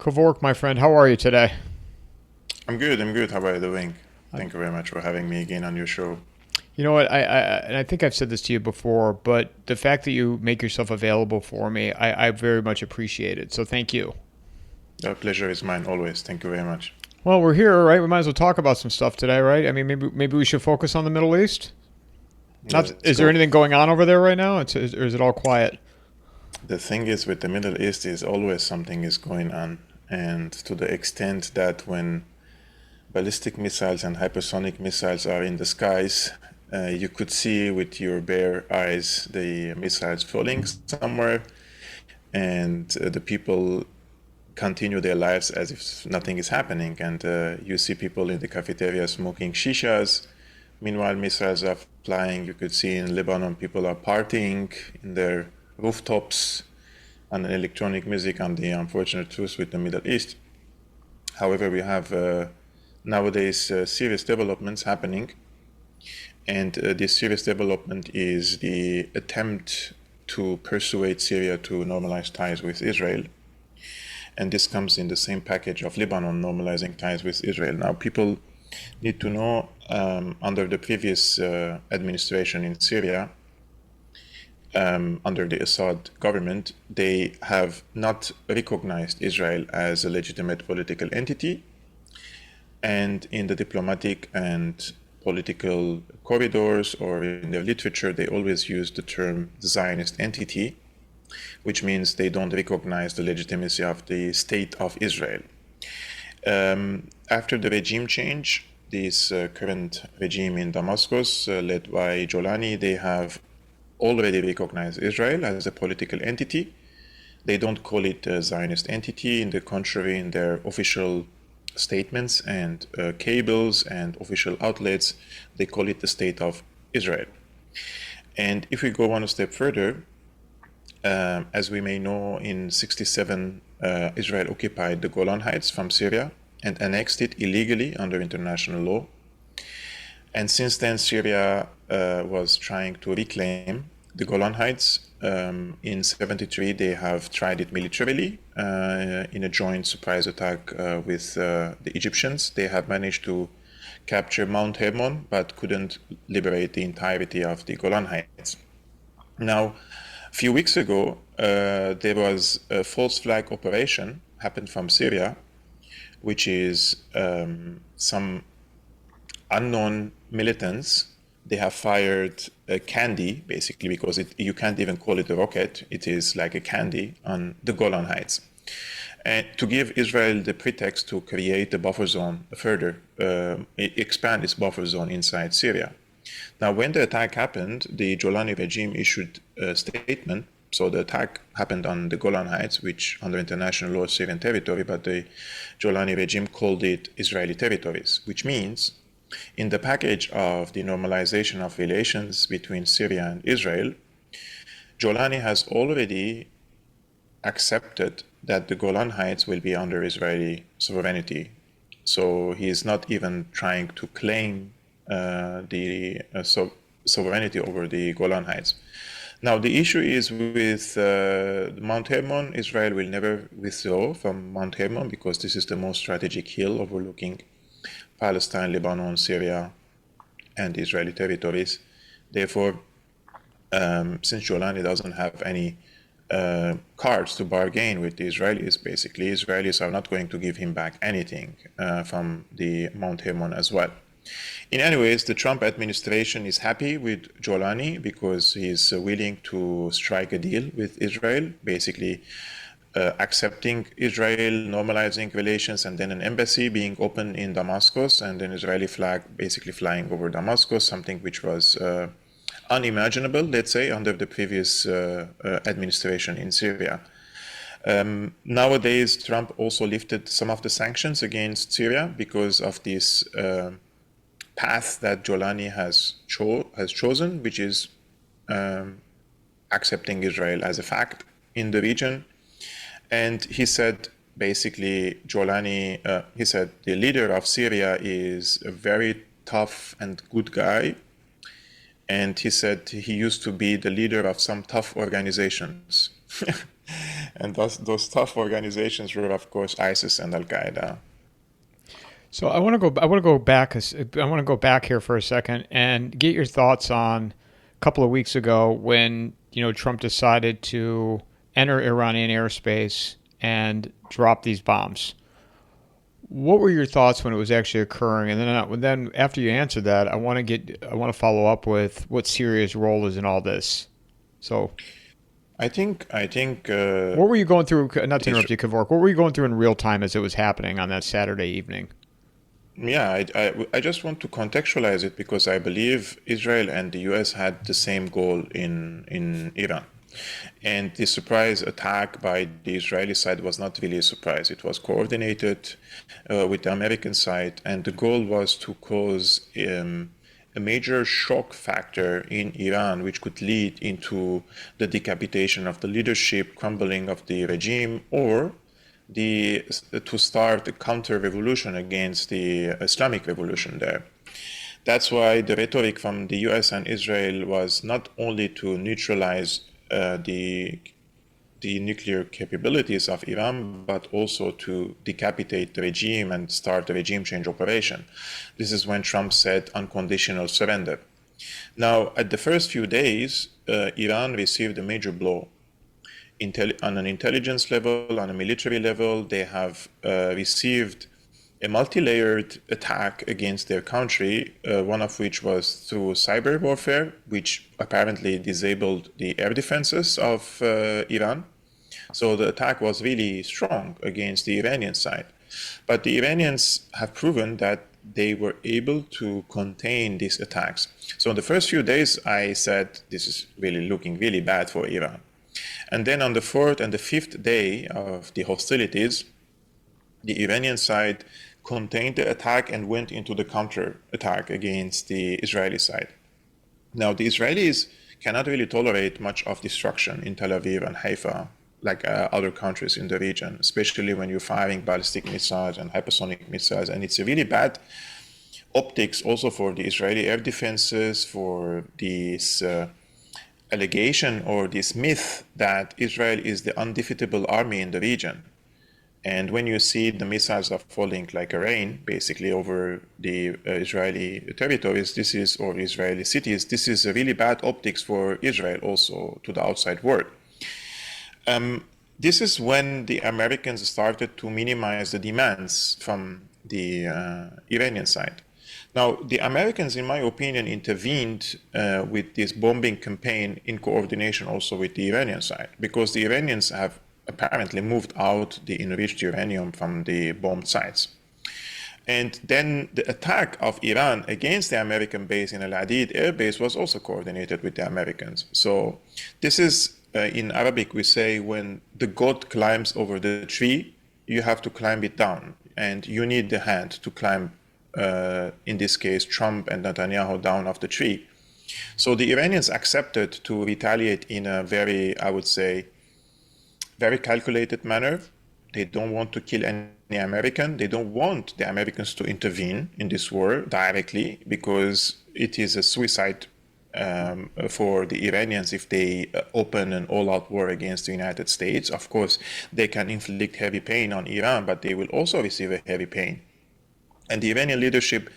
Kevork, my friend, how are you today? I'm good. I'm good. How are you doing? Thank you very much for having me again on your show. You know what? And I think I've said this to you before, but the fact that you make yourself available for me, I very much appreciate it. So thank you. The pleasure is mine always. Thank you very much. Well, we're here, right? We might as well talk about some stuff today, right? I mean, maybe we should focus on the Middle East. Not, Let's is there go. anything going on over there right now? Or is it all quiet? The thing is with the Middle East is always something is going on, and to the extent that when ballistic missiles and hypersonic missiles are in the skies, you could see with your bare eyes the missiles falling somewhere, and the people continue their lives as if nothing is happening. And you see people in the cafeteria smoking shishas. Meanwhile, missiles are flying. You could see in Lebanon people are partying in their rooftops on electronic music, on the unfortunate truth with the Middle East. However, we have nowadays serious developments happening. And this serious development is the attempt to persuade Syria to normalize ties with Israel. And this comes in the same package of Lebanon normalizing ties with Israel. Now, people need to know under the previous administration in Syria, under the Assad government, they have not recognized Israel as a legitimate political entity. And in the diplomatic and political corridors or in their literature, they always use the term Zionist entity, which means they don't recognize the legitimacy of the state of Israel. After the regime change, this current regime in Damascus, led by Golani, they have already recognized Israel as a political entity. They don't call it a Zionist entity. In the contrary, in their official statements and cables and official outlets, they call it the state of Israel. And if we go one step further, as we may know, in 67, Israel occupied the Golan Heights from Syria and annexed it illegally under international law. And since then, Syria was trying to reclaim the Golan Heights. In 73, they have tried it militarily in a joint surprise attack with the Egyptians. They have managed to capture Mount Hermon, but couldn't liberate the entirety of the Golan Heights. Now, a few weeks ago, there was a false flag operation happened from Syria, which is some unknown militants. They have fired a candy, basically, because you can't even call it a rocket. It is like a candy on the Golan Heights. And to give Israel the pretext to create a buffer zone further, expand its buffer zone inside Syria. Now, when the attack happened, the Golani regime issued a statement. So the attack happened on the Golan Heights, which under international law is Syrian territory, but the Golani regime called it Israeli territories, which means in the package of the normalization of relations between Syria and Israel, Golani has already accepted that the Golan Heights will be under Israeli sovereignty. So he is not even trying to claim the sovereignty over the Golan Heights. Now, the issue is with Mount Hermon. Israel will never withdraw from Mount Hermon because this is the most strategic hill overlooking Palestine, Lebanon, Syria, and Israeli territories. Therefore, since Golani doesn't have any cards to bargain with the Israelis, basically, Israelis are not going to give him back anything from the Mount Hermon as well. In any ways, the Trump administration is happy with Golani because he's willing to strike a deal with Israel, basically accepting Israel, normalizing relations, and then an embassy being opened in Damascus, and an Israeli flag basically flying over Damascus, something which was unimaginable, let's say, under the previous administration in Syria. Nowadays, Trump also lifted some of the sanctions against Syria because of this path that Golani has chosen, which is accepting Israel as a fact in the region. And he said, basically, he said the leader of Syria is a very tough and good guy. And he said he used to be the leader of some tough organizations. And those tough organizations were, of course, ISIS and Al Qaeda. So I want to go. I want to go back. I want to go back here for a second and get your thoughts on a couple of weeks ago when Trump decided to enter Iranian airspace and drop these bombs. What were your thoughts when it was actually occurring? And then after you answer that, I want to follow up with what Syria's role is in all this. So I think what were you going through? Not to interrupt you, Kevork. What were you going through in real time as it was happening on that Saturday evening? Yeah, I just want to contextualize it because I believe Israel and the US had the same goal in Iran. And the surprise attack by the Israeli side was not really a surprise. It was coordinated with the American side, and the goal was to cause a major shock factor in Iran, which could lead into the decapitation of the leadership, crumbling of the regime, or to start a counter-revolution against the Islamic revolution there. That's why the rhetoric from the US and Israel was not only to neutralize the nuclear capabilities of Iran, but also to decapitate the regime and start a regime change operation. This is when Trump said unconditional surrender. Now, at the first few days, Iran received a major blow. On an intelligence level, on a military level, they have received a multi-layered attack against their country, one of which was through cyber warfare, which apparently disabled the air defenses of Iran. So the attack was really strong against the Iranian side. But the Iranians have proven that they were able to contain these attacks. So in the first few days, I said, this is really looking really bad for Iran. And then on the fourth and the fifth day of the hostilities, the Iranian side contained the attack and went into the counter-attack against the Israeli side. Now, the Israelis cannot really tolerate much of destruction in Tel Aviv and Haifa, like other countries in the region, especially when you're firing ballistic missiles and hypersonic missiles. And it's a really bad optics also for the Israeli air defenses, for this allegation or this myth that Israel is the undefeatable army in the region. And when you see the missiles are falling like a rain, basically over the Israeli territories, or Israeli cities, this is a really bad optics for Israel also to the outside world. This is when the Americans started to minimize the demands from the Iranian side. Now, the Americans, in my opinion, intervened with this bombing campaign in coordination also with the Iranian side, because the Iranians have apparently moved out the enriched uranium from the bombed sites. And then the attack of Iran against the American base in Al Adid air base was also coordinated with the Americans. So this is, in Arabic, we say, when the goat climbs over the tree, you have to climb it down. And you need the hand to climb, in this case, Trump and Netanyahu down off the tree. So the Iranians accepted to retaliate in a very, I would say, very calculated manner. They don't want to kill any American. They don't want the Americans to intervene in this war directly, because it is a suicide for the Iranians if they open an all-out war against the United States. Of course, they can inflict heavy pain on Iran, but they will also receive a heavy pain. And the Iranian leadership,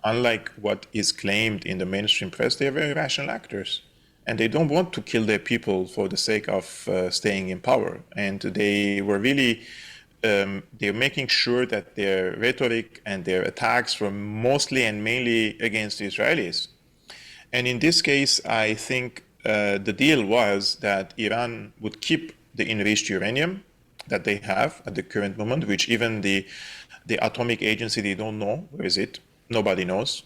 unlike what is claimed in the mainstream press, they are very rational actors. And they don't want to kill their people for the sake of staying in power. And they were really, they're making sure that their rhetoric and their attacks were mostly and mainly against the Israelis. And in this case, I think the deal was that Iran would keep the enriched uranium that they have at the current moment, which even the atomic agency, they don't know, where is it? Nobody knows.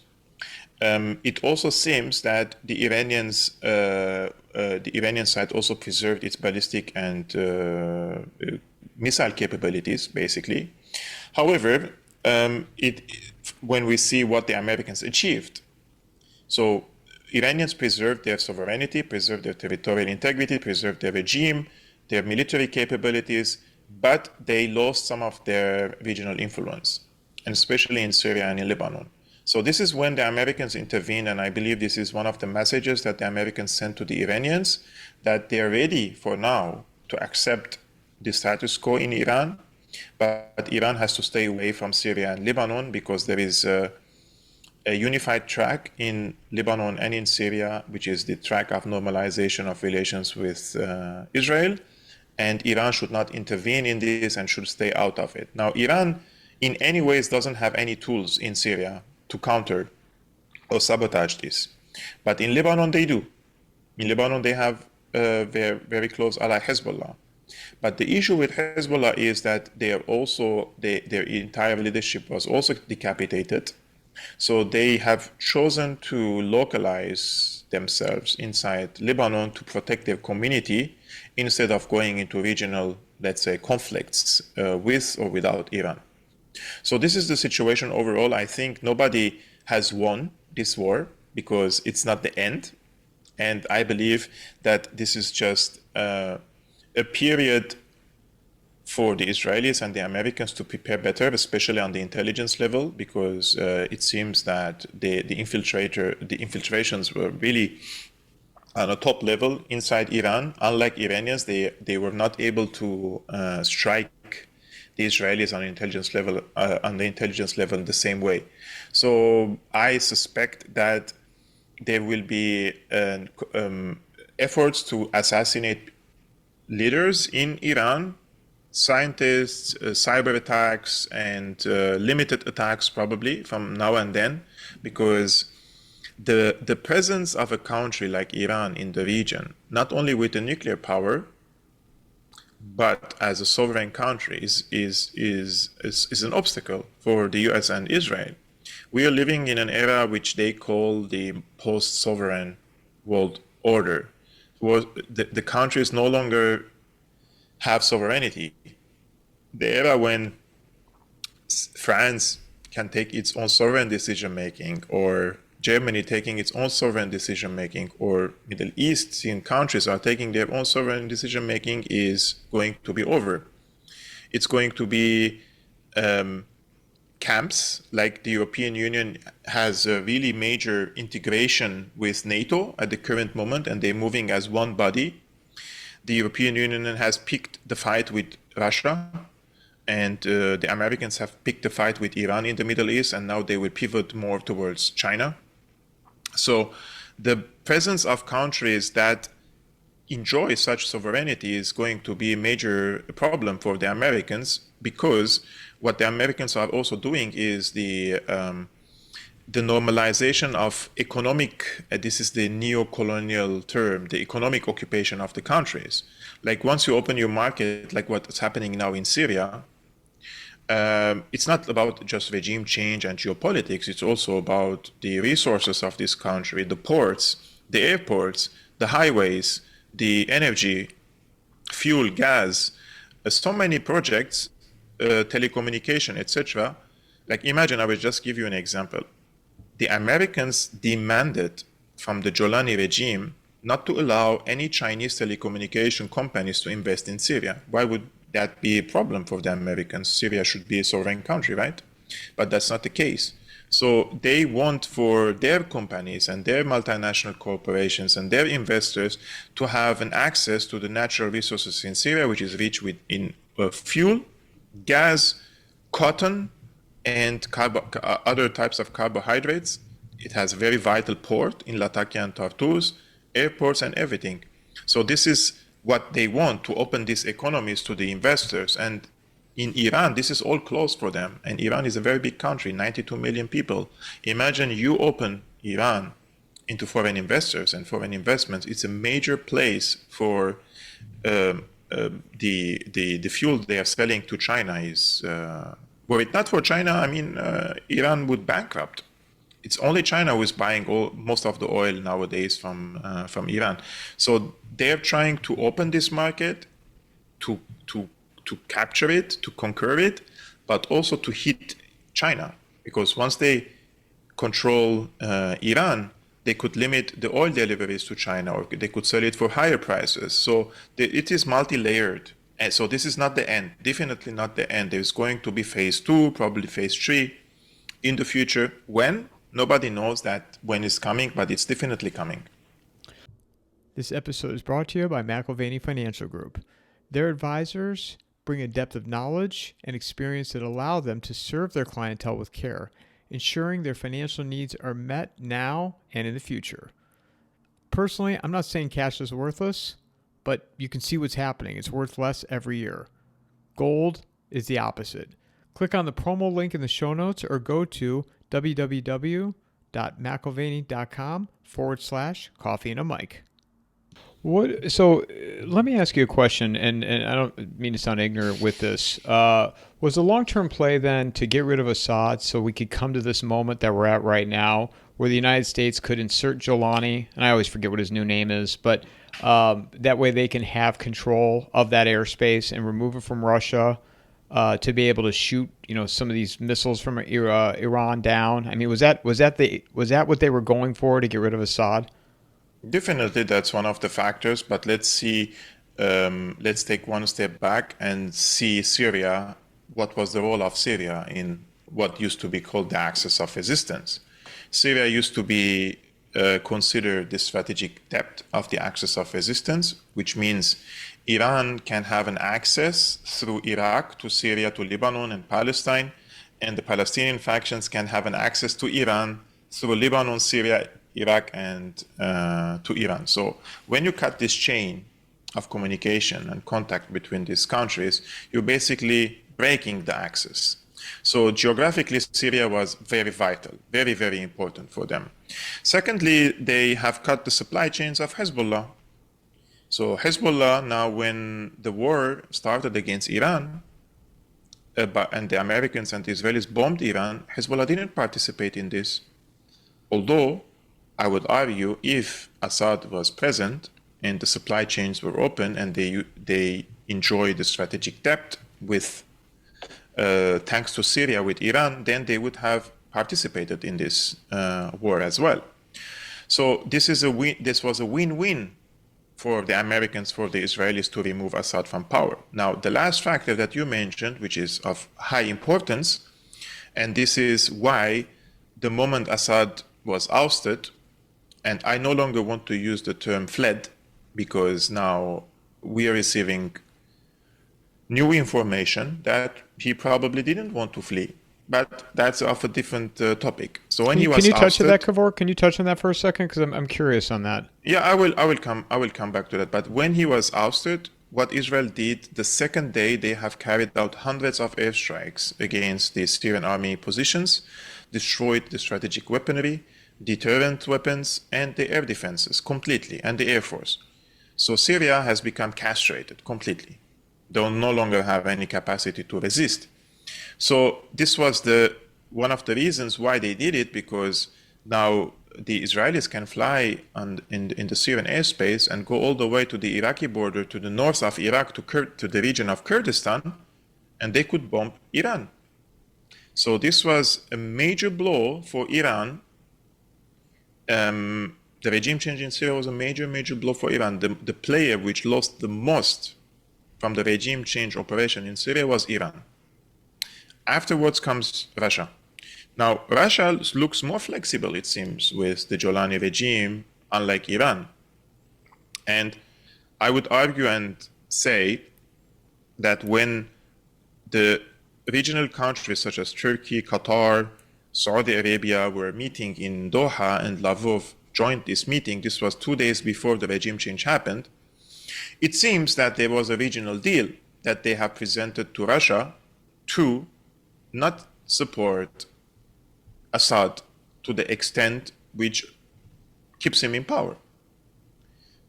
It also seems that the Iranian side also preserved its ballistic and missile capabilities, basically. However, when we see what the Americans achieved, so Iranians preserved their sovereignty, preserved their territorial integrity, preserved their regime, their military capabilities, but they lost some of their regional influence, and especially in Syria and in Lebanon. So this is when the Americans intervened, and I believe this is one of the messages that the Americans sent to the Iranians, that they are ready for now to accept the status quo in Iran, but Iran has to stay away from Syria and Lebanon because there is a unified track in Lebanon and in Syria, which is the track of normalization of relations with Israel. And Iran should not intervene in this and should stay out of it. Now, Iran, in any ways, doesn't have any tools in Syria to counter or sabotage this. But in Lebanon, they do. In Lebanon, they have their very close ally, Hezbollah. But the issue with Hezbollah is that they are also, their entire leadership was also decapitated. So they have chosen to localize themselves inside Lebanon to protect their community instead of going into regional, let's say, conflicts with or without Iran. So this is the situation overall. I think nobody has won this war because it's not the end. And I believe that this is just a period for the Israelis and the Americans to prepare better, especially on the intelligence level, because it seems that the infiltrations were really on a top level inside Iran. Unlike Iranians, they were not able to strike the Israelis on the intelligence level in the same way. So I suspect that there will be efforts to assassinate leaders in Iran, scientists, cyber attacks, and limited attacks probably from now and then, because the presence of a country like Iran in the region, not only with a nuclear power, but as a sovereign country, is an obstacle for the US and Israel. We are living in an era which they call the post-sovereign world order. The countries no longer have sovereignty. The era when France can take its own sovereign decision-making, or Germany taking its own sovereign decision-making, or Middle Eastern countries are taking their own sovereign decision-making is going to be over. It's going to be camps, like the European Union has a really major integration with NATO at the current moment, and they're moving as one body. The European Union has picked the fight with Russia, and the Americans have picked the fight with Iran in the Middle East, and now they will pivot more towards China. So the presence of countries that enjoy such sovereignty is going to be a major problem for the Americans, because what the Americans are also doing is the normalization of economic, this is the neo-colonial term, the economic occupation of the countries. Like once you open your market, like what's happening now in Syria, it's not about just regime change and geopolitics, it's also about the resources of this country, the ports, the airports, the highways, the energy, fuel, gas, so many projects, telecommunication, etc. Like imagine, I will just give you an example. The Americans demanded from the Golani regime not to allow any Chinese telecommunication companies to invest in Syria. Why would that be a problem for the Americans? Syria should be a sovereign country, right? But that's not the case. So they want for their companies and their multinational corporations and their investors to have an access to the natural resources in Syria, which is rich in fuel, gas, cotton, and other types of carbohydrates. It has a very vital port in Latakia and Tartus, airports and everything. So this is what they want, to open these economies to the investors. And in Iran, this is all closed for them. And Iran is a very big country, 92 million people. Imagine you open Iran into foreign investors and foreign investments. It's a major place for the fuel they are selling to China. Is were it not for China, I mean, Iran would bankrupt. It's only China who is buying most of the oil nowadays from Iran. So they're trying to open this market, to capture it, to conquer it, but also to hit China. Because once they control Iran, they could limit the oil deliveries to China, or they could sell it for higher prices. So it is multi-layered. And so this is not the end, definitely not the end. There's going to be phase 2, probably phase 3 in the future. When? Nobody knows that when it's coming, but it's definitely coming. This episode is brought to you by McIlvaney Financial Group. Their advisors bring a depth of knowledge and experience that allow them to serve their clientele with care, ensuring their financial needs are met now and in the future. Personally, I'm not saying cash is worthless, but you can see what's happening. It's worth less every year. Gold is the opposite. Click on the promo link in the show notes or go to www.mcilvaney.com/coffeeandamike. So let me ask you a question, and I don't mean to sound ignorant with this. Was the long-term play then to get rid of Assad so we could come to this moment that we're at right now where the United States could insert Golani, and I always forget what his new name is, but that way they can have control of that airspace and remove it from Russia to be able to shoot, some of these missiles from Iran down? I mean, was that what they were going for to get rid of Assad? Definitely, that's one of the factors. But let's see. Let's take one step back and see Syria. What was the role of Syria in what used to be called the axis of resistance? Syria used to be considered the strategic depth of the axis of resistance, which means Iran can have an access through Iraq to Syria, to Lebanon and Palestine, and the Palestinian factions can have an access to Iran through Lebanon, Syria, Iraq, and to Iran. So when you cut this chain of communication and contact between these countries, you're basically breaking the axis. So geographically, Syria was very vital, very, very important for them. Secondly, they have cut the supply chains of Hezbollah. So Hezbollah, now when the war started against Iran, and the Americans and the Israelis bombed Iran, Hezbollah didn't participate in this. Although, I would argue, if Assad was present and the supply chains were open and they enjoyed the strategic depth with thanks to Syria with Iran, then they would have participated in this war as well. So this was a win-win for the Americans, for the Israelis to remove Assad from power. Now, the last factor that you mentioned, which is of high importance, and this is why the moment Assad was ousted, and I no longer want to use the term fled, because now we are receiving new information that he probably didn't want to flee, but that's of a different topic. So when he was ousted, touch on that, Kevork? Can you touch on that for a second? Because I'm curious on that. Yeah, I will come back to that. But when he was ousted, what Israel did the second day, they have carried out hundreds of airstrikes against the Syrian army positions, destroyed the strategic weaponry, deterrent weapons, and the air defenses completely, and the air force. So Syria has become castrated completely. They no longer have any capacity to resist. So this was one of the reasons why they did it, because now the Israelis can fly in the Syrian airspace and go all the way to the Iraqi border, to the north of Iraq, to the region of Kurdistan, and they could bomb Iran. So this was a major blow for Iran. The regime change in Syria was a major blow for Iran. The player which lost the most from the regime change operation in Syria was Iran. Afterwards comes Russia. Now, Russia looks more flexible, it seems, with the Golani regime, unlike Iran. And I would argue and say that when the regional countries such as Turkey, Qatar, Saudi Arabia were meeting in Doha, and Lavrov joined this meeting, this was 2 days before the regime change happened, it seems that there was a regional deal that they have presented to Russia to not support Assad to the extent which keeps him in power.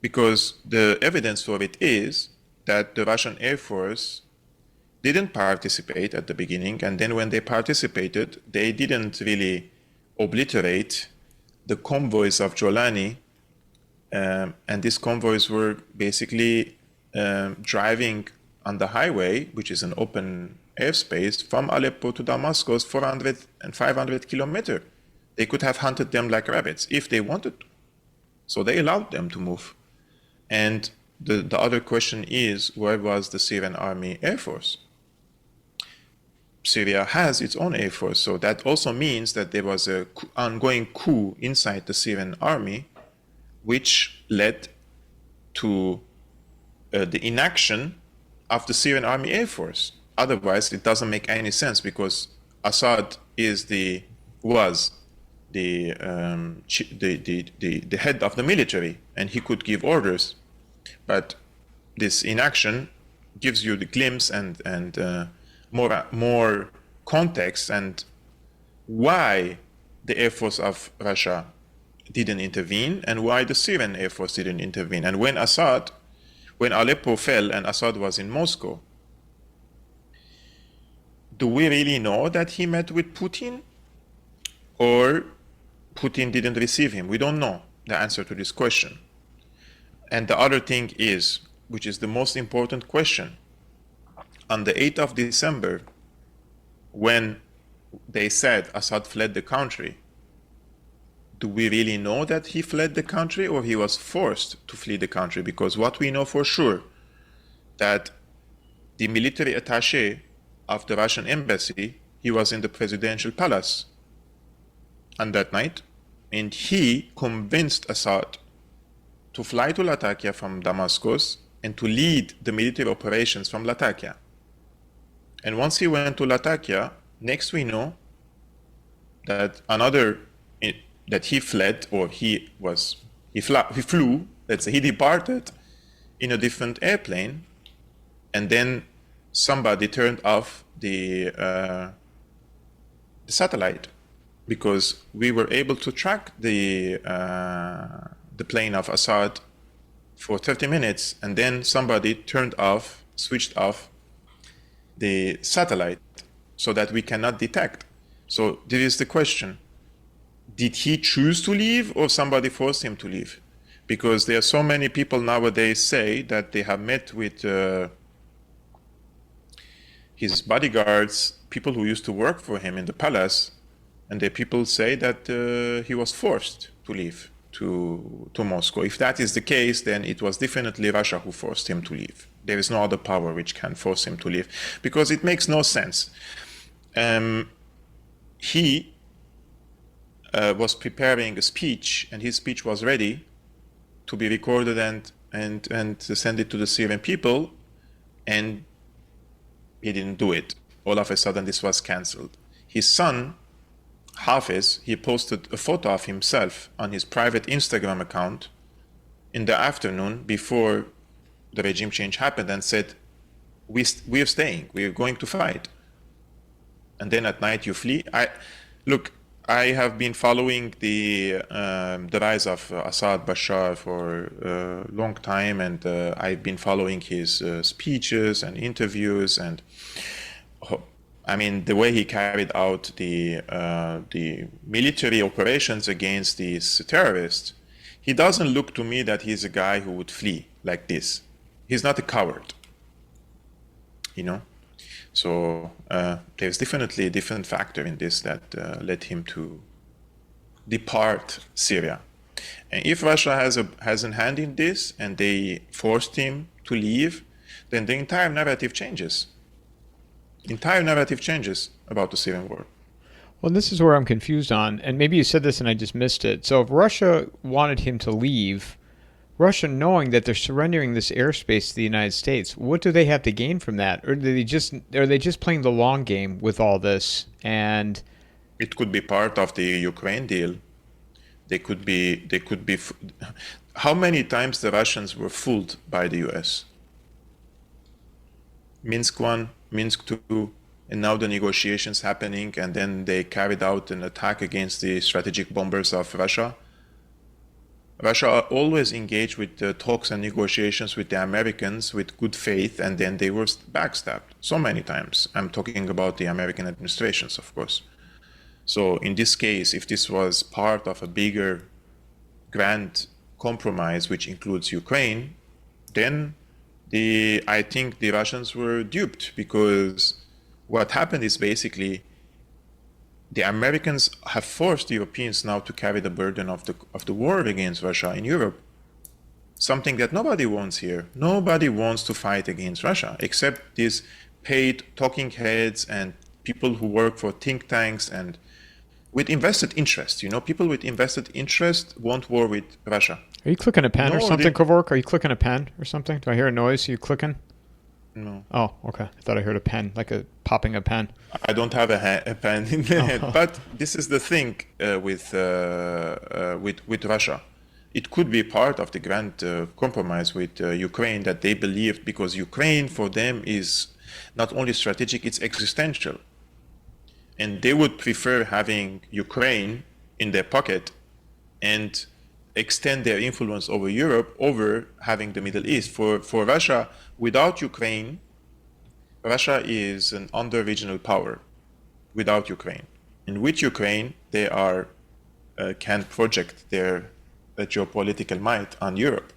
Because the evidence for it is that the Russian Air Force didn't participate at the beginning, and then when they participated, they didn't really obliterate the convoys of Golani, and these convoys were basically driving on the highway, which is an open airspace, from Aleppo to Damascus, 400 and 500 kilometers. They could have hunted them like rabbits if they wanted to. So they allowed them to move. And the other question is, where was the Syrian army air force? Syria has its own air force, so that also means that there was an ongoing coup inside the Syrian army, which led to the inaction of the Syrian Army Air Force. Otherwise, it doesn't make any sense, because Assad was the head of the military, and he could give orders. But this inaction gives you the glimpse and more context and why the Air Force of Russia didn't intervene and why the Syrian Air Force didn't intervene. And when Aleppo fell and Assad was in Moscow, do we really know that he met with Putin? Or Putin didn't receive him? We don't know the answer to this question. And the other thing is, which is the most important question, on the 8th of December, when they said Assad fled the country, do we really know that he fled the country or he was forced to flee the country? Because what we know for sure, that the military attaché of the Russian embassy, he was in the presidential palace on that night, and he convinced Assad to fly to Latakia from Damascus and to lead the military operations from Latakia. And once he went to Latakia, next we know that that he fled, or he flew, let's say he departed in a different airplane, and then somebody turned off the satellite, because we were able to track the plane of Assad for 30 minutes, and then somebody switched off the satellite so that we cannot detect. So there is the question, did he choose to leave or somebody forced him to leave? Because there are so many people nowadays say that they have met with his bodyguards, people who used to work for him in the palace, and the people say that he was forced to leave to Moscow. If that is the case, then it was definitely Russia who forced him to leave. There is no other power which can force him to leave, because it makes no sense. He was preparing a speech, and his speech was ready to be recorded and send it to the Syrian people, and he didn't do it. All of a sudden, this was cancelled. His son, Hafiz, he posted a photo of himself on his private Instagram account in the afternoon before the regime change happened, and said, we're staying, we're going to fight. And then at night you flee. I have been following the rise of Assad Bashar for a long time, and I've been following his speeches and interviews, and I mean the way he carried out the military operations against these terrorists. He doesn't look to me that he's a guy who would flee like this. He's not a coward, you know. So there's definitely a different factor in this that led him to depart Syria. And if Russia has a hand in this and they forced him to leave, then the entire narrative changes. Entire narrative changes about the Syrian war. Well, this is where I'm confused on, and maybe you said this and I just missed it. So if Russia wanted him to leave, Russia, knowing that they're surrendering this airspace to the United States, what do they have to gain from that? Or are they just playing the long game with all this? And it could be part of the Ukraine deal. They could be. How many times the Russians were fooled by the US? Minsk 1, Minsk 2, and now the negotiations happening, and then they carried out an attack against the strategic bombers of Russia. Russia always engaged with the talks and negotiations with the Americans with good faith, and then they were backstabbed so many times. I'm talking about the American administrations, of course. So in this case, if this was part of a bigger grand compromise, which includes Ukraine, then I think the Russians were duped, because what happened is basically the Americans have forced the Europeans now to carry the burden of the war against Russia in Europe. Something that nobody wants here. Nobody wants to fight against Russia, except these paid talking heads and people who work for think tanks and with invested interest. You know, people with invested interest want war with Russia. Are you clicking a pen or something, Kevork? Are you clicking a pen or something? Do I hear a noise? Are you clicking? No. Oh, okay. I thought I heard a pen, like a popping a pen. I don't have a pen in the head, Oh, but this is the thing with Russia. It could be part of the grand compromise with Ukraine that they believed, because Ukraine for them is not only strategic, it's existential, and they would prefer having Ukraine in their pocket and extend their influence over Europe over having the Middle East. For Russia, without Ukraine, Russia is an under-regional power without Ukraine. And with Ukraine, they can project their geopolitical might on Europe.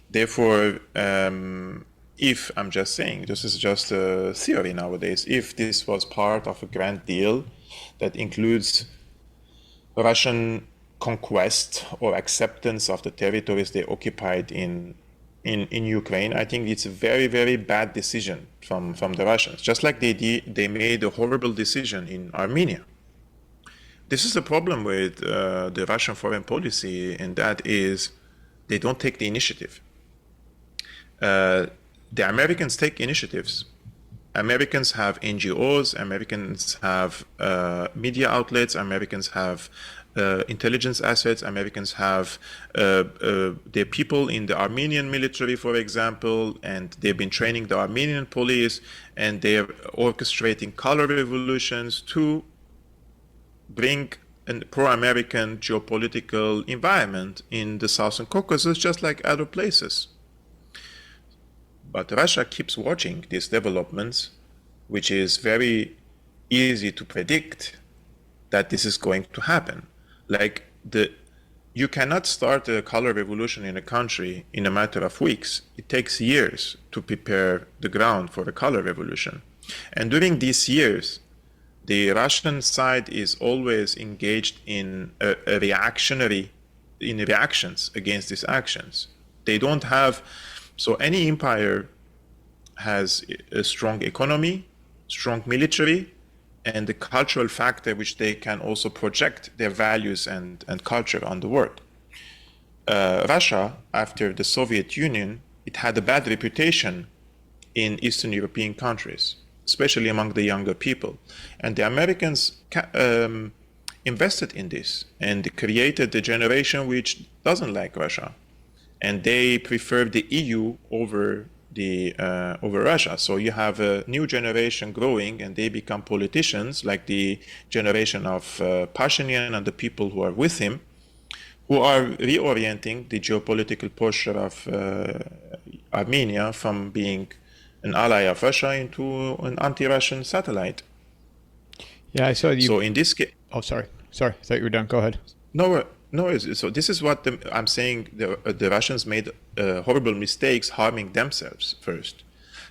Therefore, if I'm just saying, this is just a theory nowadays, if this was part of a grand deal that includes Russian conquest or acceptance of the territories they occupied in Ukraine, I think it's a very, very bad decision from the Russians. Just like they made a horrible decision in Armenia. This is the problem with the Russian foreign policy, and that is they don't take the initiative. The Americans take initiatives. Americans have NGOs, Americans have media outlets, Americans have intelligence assets, Americans have their people in the Armenian military, for example, and they've been training the Armenian police, and they're orchestrating color revolutions to bring a pro-American geopolitical environment in the Southern Caucasus, just like other places. But Russia keeps watching these developments, which is very easy to predict that this is going to happen. Like you cannot start a color revolution in a country in a matter of weeks. It takes years to prepare the ground for a color revolution. And during these years, the Russian side is always engaged in reactions against these actions. They don't have, so any empire has a strong economy, strong military, and the cultural factor which they can also project their values and culture on the world. Russia, after the Soviet Union, it had a bad reputation in Eastern European countries, especially among the younger people. And the Americans invested in this and created a generation which doesn't like Russia. And they prefer the EU over Russia. So you have a new generation growing, and they become politicians, like the generation of Pashinyan and the people who are with him, who are reorienting the geopolitical posture of Armenia from being an ally of Russia into an anti-Russian satellite. yeah, I saw you. So in this case, Oh, sorry. I thought you were done. Go ahead. no, so this is what I'm saying. The Russians made horrible mistakes harming themselves first.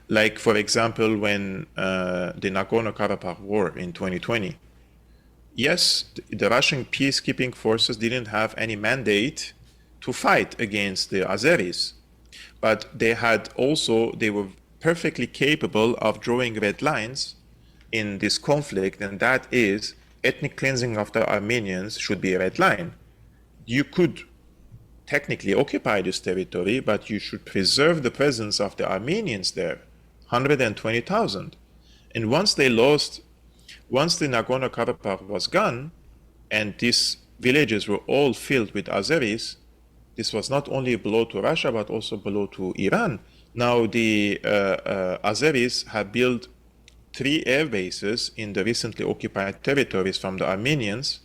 Like, for example, when the Nagorno-Karabakh war in 2020. Yes, the Russian peacekeeping forces didn't have any mandate to fight against the Azeris, but they were perfectly capable of drawing red lines in this conflict, and that is ethnic cleansing of the Armenians should be a red line. You could technically occupy this territory, but you should preserve the presence of the Armenians there, 120,000. And once the Nagorno-Karabakh was gone, and these villages were all filled with Azeris, this was not only a blow to Russia, but also a blow to Iran. Now the Azeris have built 3 air bases in the recently occupied territories from the Armenians.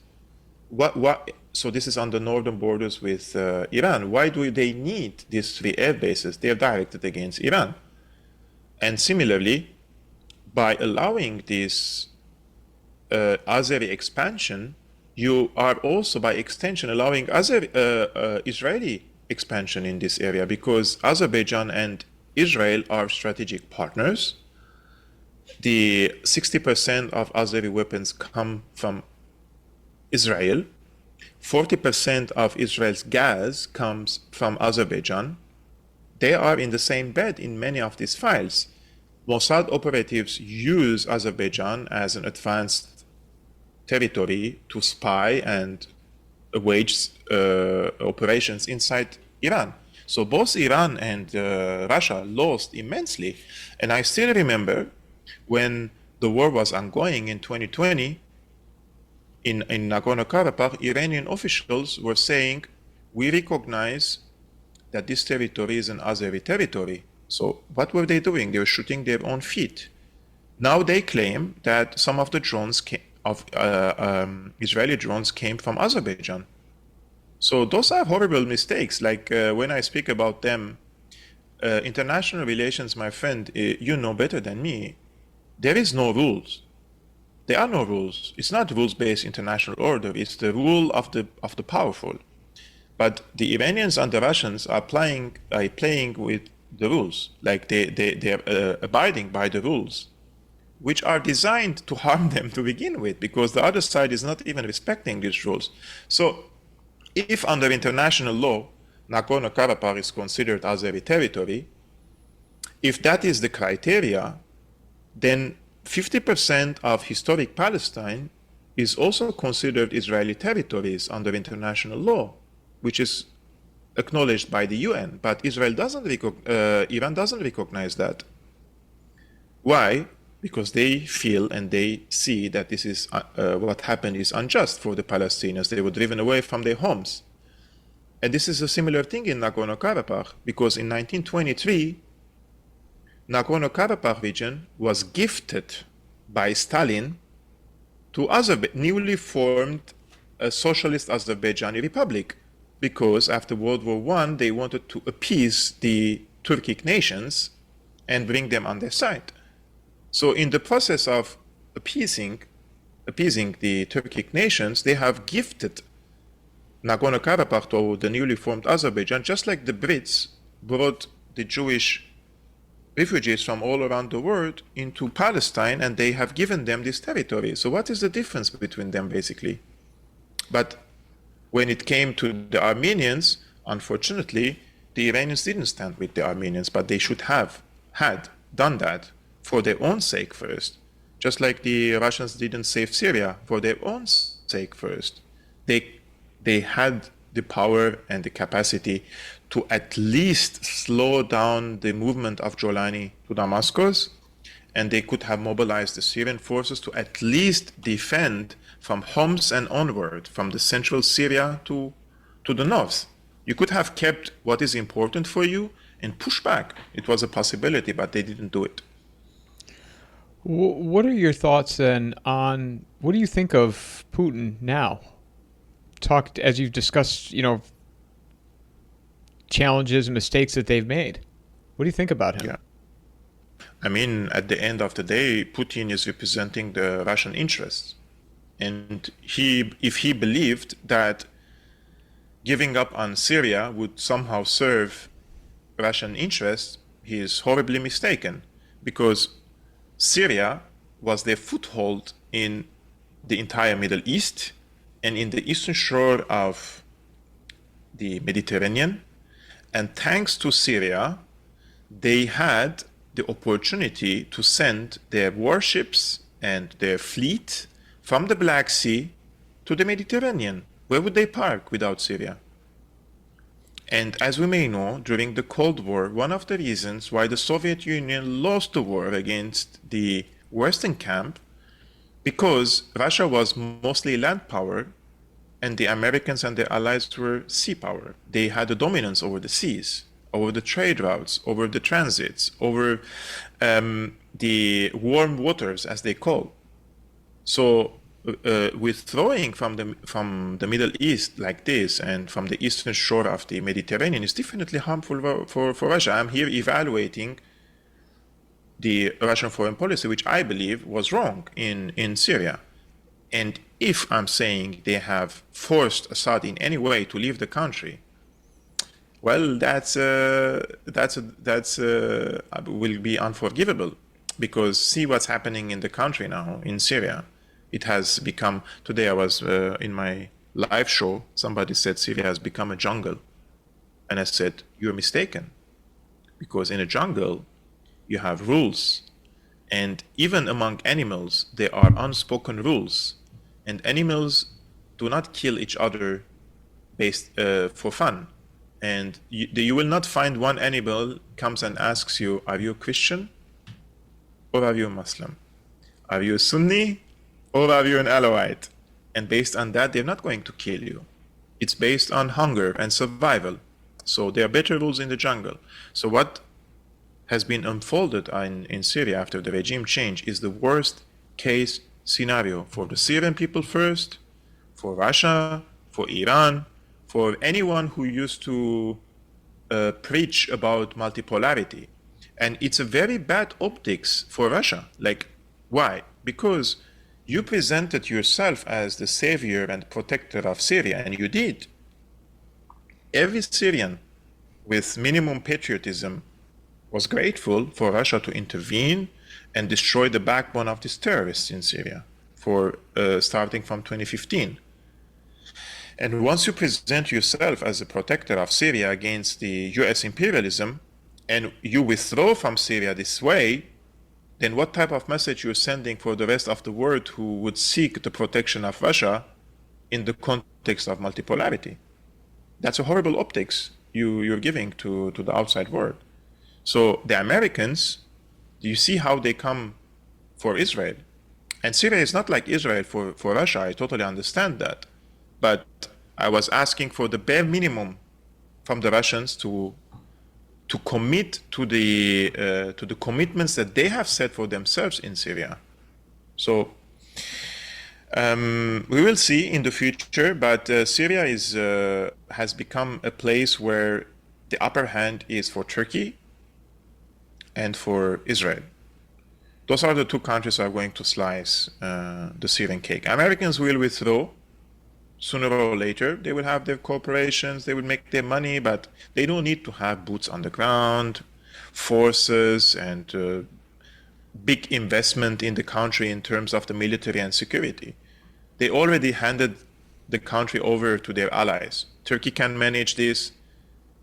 So this is on the northern borders with Iran. Why do they need these 3 air bases? They are directed against Iran. And similarly, by allowing this Azeri expansion, you are also, by extension, allowing Israeli expansion in this area, because Azerbaijan and Israel are strategic partners. The 60% of Azeri weapons come from Israel. 40% of Israel's gas comes from Azerbaijan. They are in the same bed in many of these files. Mossad operatives use Azerbaijan as an advanced territory to spy and wage operations inside Iran. So both Iran and Russia lost immensely. And I still remember when the war was ongoing in 2020, in Nagorno-Karabakh, Iranian officials were saying, we recognize that this territory is an Azeri territory. So what were they doing? They were shooting their own feet. Now they claim that some of the drones Israeli drones came from Azerbaijan. So those are horrible mistakes. Like when I speak about them, international relations, my friend, you know better than me. There is no rules. There are no rules. It's not rules-based international order. It's the rule of the powerful. But the Iranians and the Russians are playing with the rules. Like they're abiding by the rules, which are designed to harm them to begin with, because the other side is not even respecting these rules. So if under international law, Nagorno-Karabakh is considered Azeri territory, if that is the criteria, then 50% of historic Palestine is also considered Israeli territories under international law, which is acknowledged by the UN. But Iran doesn't recognize that. Why? Because they feel and they see that this is what happened is unjust for the Palestinians. They were driven away from their homes. And this is a similar thing in Nagorno-Karabakh, because in 1923, Nagorno-Karabakh region was gifted by Stalin to newly formed a socialist Azerbaijani Republic, because after World War I, they wanted to appease the Turkic nations and bring them on their side. So in the process of appeasing the Turkic nations, they have gifted Nagorno-Karabakh to the newly formed Azerbaijan, just like the Brits brought the Jewish refugees from all around the world into Palestine, and they have given them this territory. So what is the difference between them, basically? But when it came to the Armenians, unfortunately, the Iranians didn't stand with the Armenians, but they should have had done that for their own sake first. Just like the Russians didn't save Syria for their own sake first. They had the power and the capacity to at least slow down the movement of Golani to Damascus, and they could have mobilized the Syrian forces to at least defend from Homs and onward, from the central Syria to the north. You could have kept what is important for you and push back. It was a possibility, but they didn't do it. What are your thoughts then on, what do you think of Putin now? As you've discussed, challenges and mistakes that they've made. What do you think about him? Yeah. I mean, at the end of the day, Putin is representing the Russian interests. And if he believed that giving up on Syria would somehow serve Russian interests, he is horribly mistaken, because Syria was their foothold in the entire Middle East and in the eastern shore of the Mediterranean. And thanks to Syria, they had the opportunity to send their warships and their fleet from the Black Sea to the Mediterranean. Where would they park without Syria? And as we may know, during the Cold War, one of the reasons why the Soviet Union lost the war against the Western camp, because Russia was mostly land power and the Americans and their allies were sea power. They had a dominance over the seas, over the trade routes, over the transits, over the warm waters, as they call. So withdrawing from the Middle East like this and from the eastern shore of the Mediterranean is definitely harmful for Russia. I'm here evaluating the Russian foreign policy, which I believe was wrong in Syria. And if I'm saying they have forced Assad in any way to leave the country, well, that's will be unforgivable, because see what's happening in the country now in Syria. It has become, today I was in my live show, somebody said Syria has become a jungle. And I said, you're mistaken, because in a jungle, you have rules. And even among animals, there are unspoken rules. And animals do not kill each other based for fun. And you will not find one animal comes and asks you, are you a Christian or are you a Muslim? Are you a Sunni or are you an Alawite? And based on that, they're not going to kill you. It's based on hunger and survival. So there are better rules in the jungle. So what has been unfolded in Syria after the regime change is the worst case scenario for the Syrian people first, for Russia, for Iran, for anyone who used to preach about multipolarity. And it's a very bad optics for Russia. Like, why? Because you presented yourself as the savior and protector of Syria, and you did. Every Syrian with minimum patriotism was grateful for Russia to intervene and destroy the backbone of these terrorists in Syria, for starting from 2015. And once you present yourself as a protector of Syria against the US imperialism, and you withdraw from Syria this way, then what type of message you're sending for the rest of the world who would seek the protection of Russia in the context of multipolarity? That's a horrible optics you're giving to the outside world. So the Americans, you see how they come for Israel. And Syria is not like Israel for Russia, I totally understand that. But I was asking for the bare minimum from the Russians to commit to the commitments that they have set for themselves in Syria. So we will see in the future, but Syria has become a place where the upper hand is for Turkey and for Israel. Those are the two countries that are going to slice the Syrian cake. Americans will withdraw sooner or later. They will have their corporations, they will make their money, but they don't need to have boots on the ground, forces, and big investment in the country in terms of the military and security. They already handed the country over to their allies. Turkey can manage this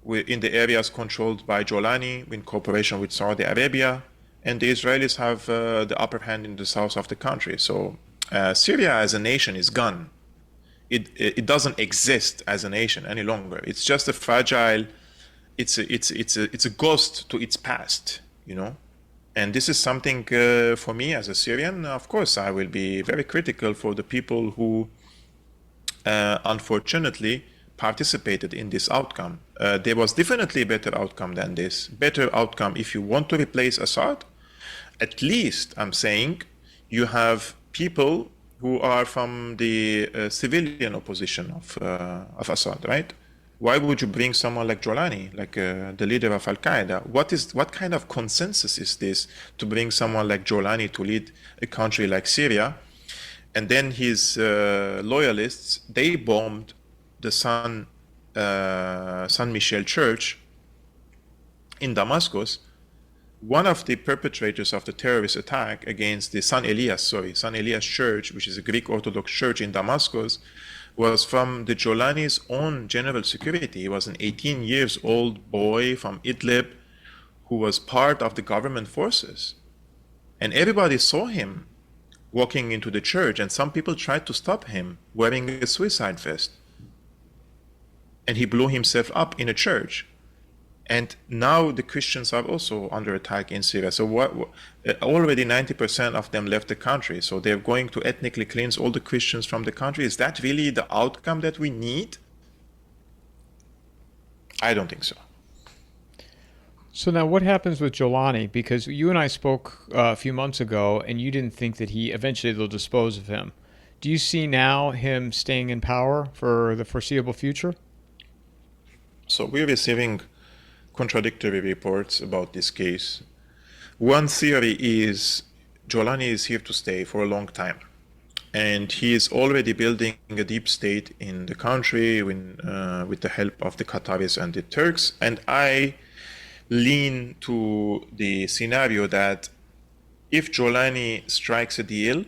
in the areas controlled by Golani in cooperation with Saudi Arabia, and the Israelis have the upper hand in the south of the country. So Syria as a nation is gone. It doesn't exist as a nation any longer. It's just a fragile, it's a ghost to its past, you know. And this is something for me as a Syrian. Of course, I will be very critical for the people who, unfortunately, participated in this outcome. There was definitely a better outcome than this. Better outcome if you want to replace Assad. At least, I'm saying, you have people who are from the civilian opposition of Assad, right? Why would you bring someone like Golani, like the leader of Al-Qaeda? What kind of consensus is this to bring someone like Golani to lead a country like Syria? And then his loyalists, they bombed the San Michel Church in Damascus. One of the perpetrators of the terrorist attack against the San Elias Church, which is a Greek Orthodox church in Damascus, was from the Golani's own general security. He was an 18 years old boy from Idlib who was part of the government forces. And everybody saw him walking into the church, and some people tried to stop him wearing a suicide vest. And he blew himself up in a church. And now the Christians are also under attack in Syria. So already 90% of them left the country. So they're going to ethnically cleanse all the Christians from the country. Is that really the outcome that we need? I don't think so. So now what happens with Golani? Because you and I spoke a few months ago, and you didn't think that eventually they'll dispose of him. Do you see now him staying in power for the foreseeable future? So we're receiving contradictory reports about this case. One theory is Golani is here to stay for a long time, and he is already building a deep state in the country with the help of the Qataris and the Turks. And I lean to the scenario that if Golani strikes a deal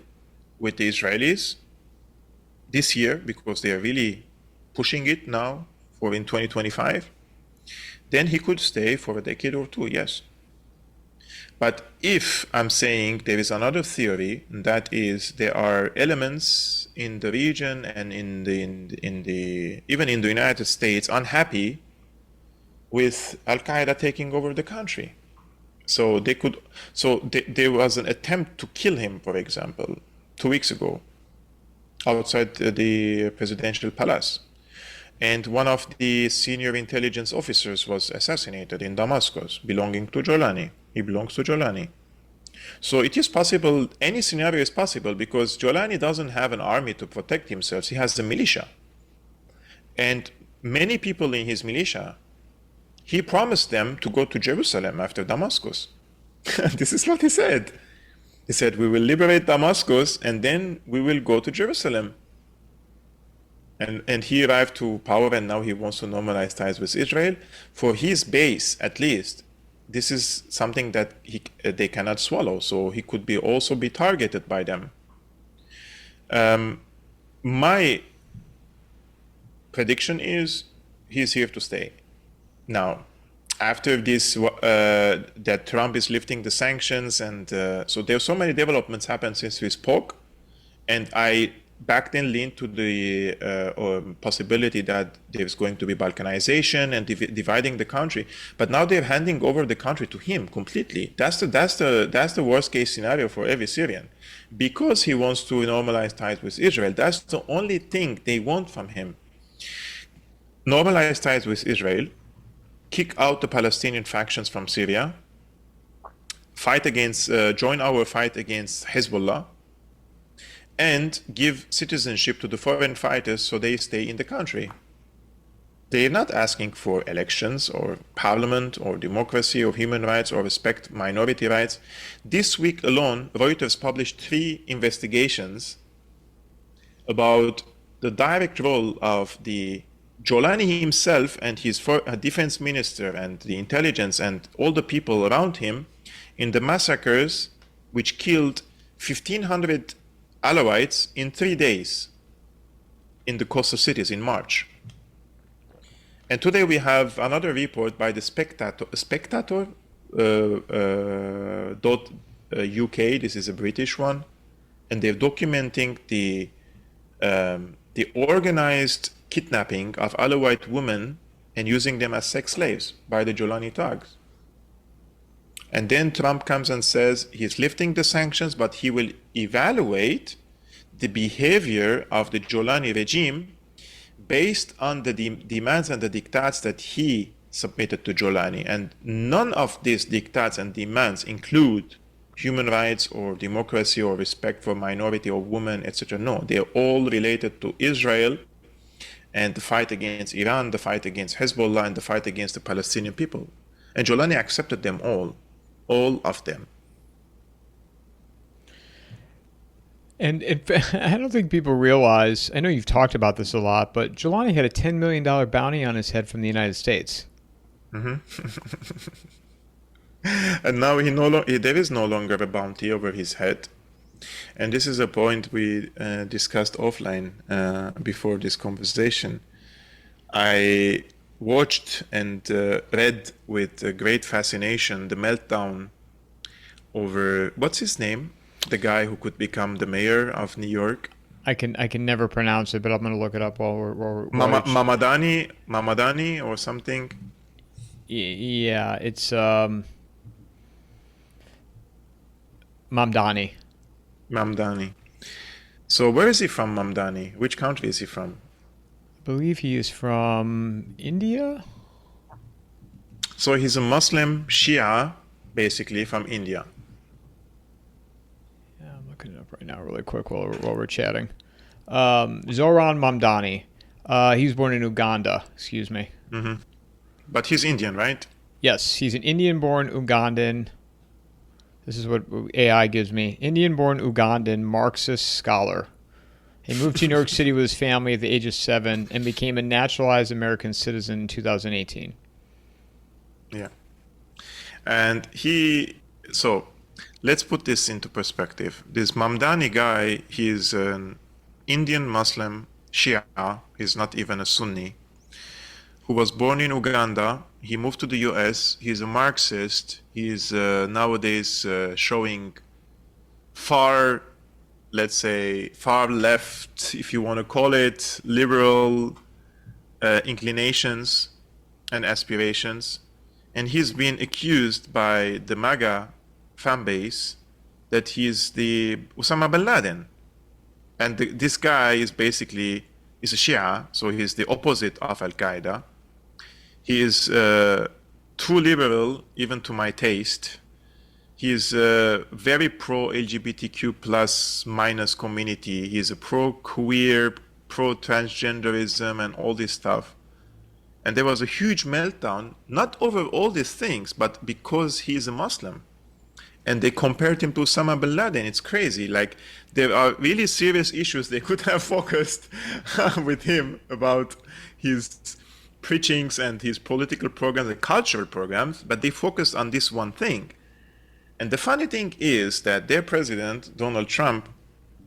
with the Israelis this year, because they are really pushing it now for in 2025, then he could stay for a decade or two, yes. But if I'm saying there is another theory, that is there are elements in the region and even in the United States unhappy with Al Qaeda taking over the country. So there was an attempt to kill him, for example, 2 weeks ago, outside the presidential palace. And one of the senior intelligence officers was assassinated in Damascus, belonging to Golani. He belongs to Golani. So it is possible, any scenario is possible, because Golani doesn't have an army to protect himself. He has the militia. And many people in his militia, he promised them to go to Jerusalem after Damascus. This is what he said. He said, we will liberate Damascus and then we will go to Jerusalem. And he arrived to power, and now he wants to normalize ties with Israel. For his base, at least, this is something that they cannot swallow. So he could also be targeted by them. My prediction is he's here to stay. Now, after this, that Trump is lifting the sanctions, and so there's so many developments happened since we spoke, and I back then leaned to the possibility that there's going to be balkanization and dividing the country. But now they're handing over the country to him completely. That's the worst case scenario for every Syrian, because he wants to normalize ties with Israel. That's the only thing they want from him. Normalize ties with Israel, kick out the Palestinian factions from Syria, join our fight against Hezbollah, and give citizenship to the foreign fighters so they stay in the country. They're not asking for elections or parliament or democracy or human rights or respect minority rights. This week alone, Reuters published 3 investigations about the direct role of the Golani himself and his defense minister and the intelligence and all the people around him in the massacres which killed 1,500 Alawites in 3 days in the coastal cities in March. And today we have another report by the Spectator .uk. This is a British one, and they're documenting the organized kidnapping of Alawite women and using them as sex slaves by the Golani thugs. And then Trump comes and says he's lifting the sanctions, but he will evaluate the behavior of the Golani regime based on the demands and the diktats that he submitted to Golani. And none of these diktats and demands include human rights or democracy or respect for minority or women, etc. No, they're all related to Israel and the fight against Iran, the fight against Hezbollah, and the fight against the Palestinian people. And Golani accepted them all of them. And I don't think people realize, I know you've talked about this a lot, but Golani had a $10 million bounty on his head from the United States. Mm-hmm. And now there is no longer a bounty over his head. And this is a point we discussed offline before this conversation. I watched and read with great fascination the meltdown over, what's his name? The guy who could become the mayor of New York. I can never pronounce it, but I'm going to look it up while we're Mamadani or something. Yeah, it's Mamdani. So where is he from, Mamdani? Which country is he from? I believe he is from India. So he's a Muslim Shia, basically, from India. Yeah, I'm looking it up right now really quick while we're chatting. Zoran Mamdani. He was born in Uganda, excuse me. Mm-hmm. But he's Indian, right? Yes, he's an Indian-born Ugandan. This is what AI gives me. Indian-born Ugandan Marxist scholar. He moved to New York City with his family at the age of 7 and became a naturalized American citizen in 2018. Yeah. And so let's put this into perspective. This Mamdani guy, he's an Indian Muslim Shia. He's not even a Sunni, who was born in Uganda. He moved to the US. He's a Marxist. He's nowadays showing far left, if you want to call it, liberal inclinations. and aspirations. And he's been accused by the MAGA fan base that he's the Osama bin Laden. And this guy is basically a Shia, so he's the opposite of Al-Qaeda. He is too liberal, even to my taste. He is very pro-LGBTQ plus minus community. He's a pro-queer, pro-transgenderism, and all this stuff. And there was a huge meltdown, not over all these things, but because he's a Muslim. And they compared him to Osama bin Laden. It's crazy. Like, there are really serious issues they could have focused with him about his preachings and his political programs and cultural programs, but they focused on this one thing. And the funny thing is that their president, Donald Trump,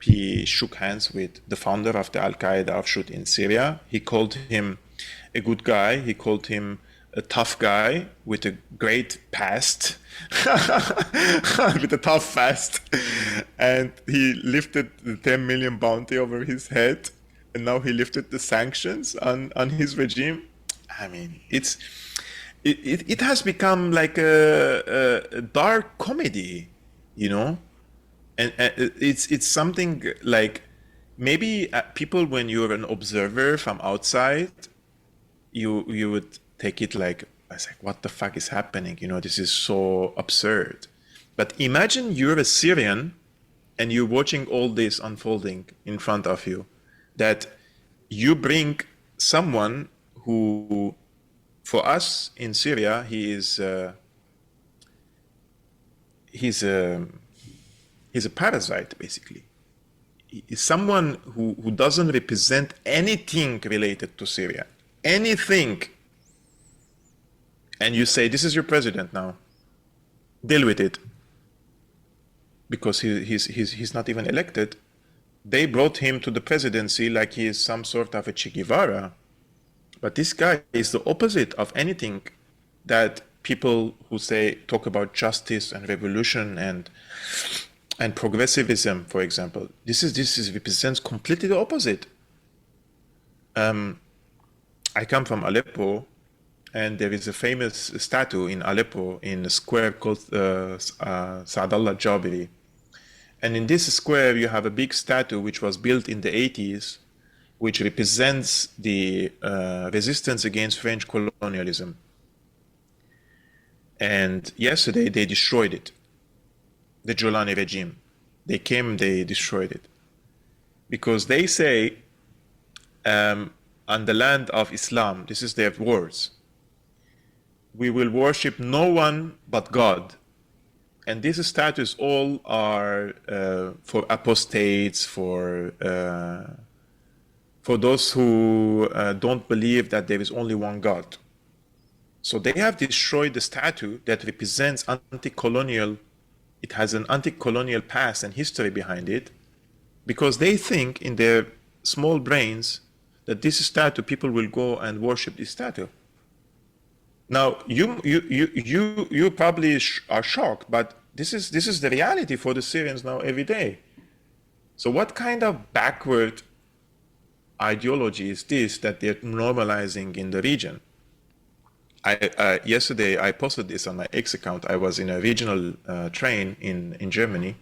he shook hands with the founder of the Al-Qaeda offshoot in Syria. He called him a good guy. He called him a tough guy with a great past, with a tough past. And he lifted the 10 million bounty over his head. And now he lifted the sanctions on his regime. I mean, it has become like a dark comedy, you know? And it's something like, maybe people, when you're an observer from outside, you would take it like, I was like, what the fuck is happening? You know, this is so absurd. But imagine you're a Syrian and you're watching all this unfolding in front of you, that you bring someone who, for us in Syria, he's a parasite, basically. He's someone who doesn't represent anything related to Syria, anything. And you say, this is your president now, deal with it. Because he's not even elected. They brought him to the presidency like he is some sort of a Che Guevara. But this guy is the opposite of anything that people who talk about justice and revolution and progressivism, for example. This represents completely the opposite. I come from Aleppo, and there is a famous statue in Aleppo in a square called Saadallah Jabiri. And in this square, you have a big statue which was built in the 80s, which represents the resistance against French colonialism. And yesterday, they destroyed it. The Golani regime. They came, they destroyed it. Because they say, on the land of Islam, this is their words, we will worship no one but God. And these statues all are for apostates, for those who don't believe that there is only one God. So they have destroyed the statue that represents anti-colonial. It has an anti-colonial past and history behind it, because they think in their small brains that this statue, people will go and worship this statue. Now, you probably are shocked, but this is the reality for the Syrians now every day. So what kind of backward ideology is this that they're normalizing in the region? Yesterday, I posted this on my X account. I was in a regional train in Germany,